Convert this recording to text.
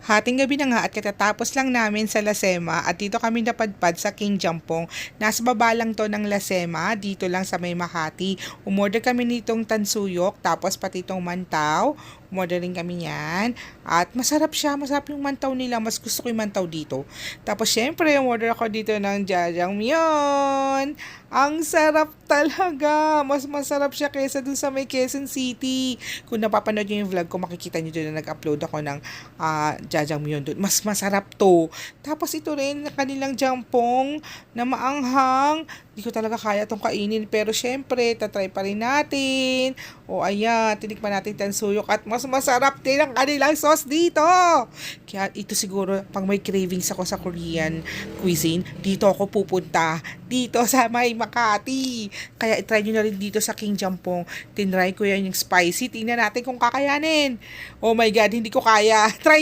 Hating gabi na nga at katatapos lang namin sa Lasema at dito kami napadpad sa King Jampong. Nasa baba lang to ng Lasema, dito lang sa may Makati. Umorder kami nitong tansuyok, tapos pati itong mantaw. Umorder rin kami yan. At masarap siya, masarap yung mantaw nila. Mas gusto ko yung mantaw dito. Tapos syempre, umorder ako dito ng jajangmyeon. Ang sarap talaga. Mas masarap siya kaysa dun sa may Quezon City. Kung napapanood nyo yung vlog ko, makikita nyo doon na nag-upload ako ng jajangmyeon doon. Mas masarap to. Tapos ito rin, kanilang jampong na maanghang. Hindi ko talaga kaya itong kainin. Pero syempre, tatry pa rin natin. O ayan, tinikman natin tansuyok at mas masarap din ang kanilang sauce dito. Kaya ito siguro, pang may cravings ako sa Korean cuisine, dito ako pupunta. Dito sa may Makati. Kaya itry nyo na rin dito sa King Jampong. Tinry ko yan yung spicy. Tingnan natin kung kakayanin. Oh my God, hindi ko kaya. Try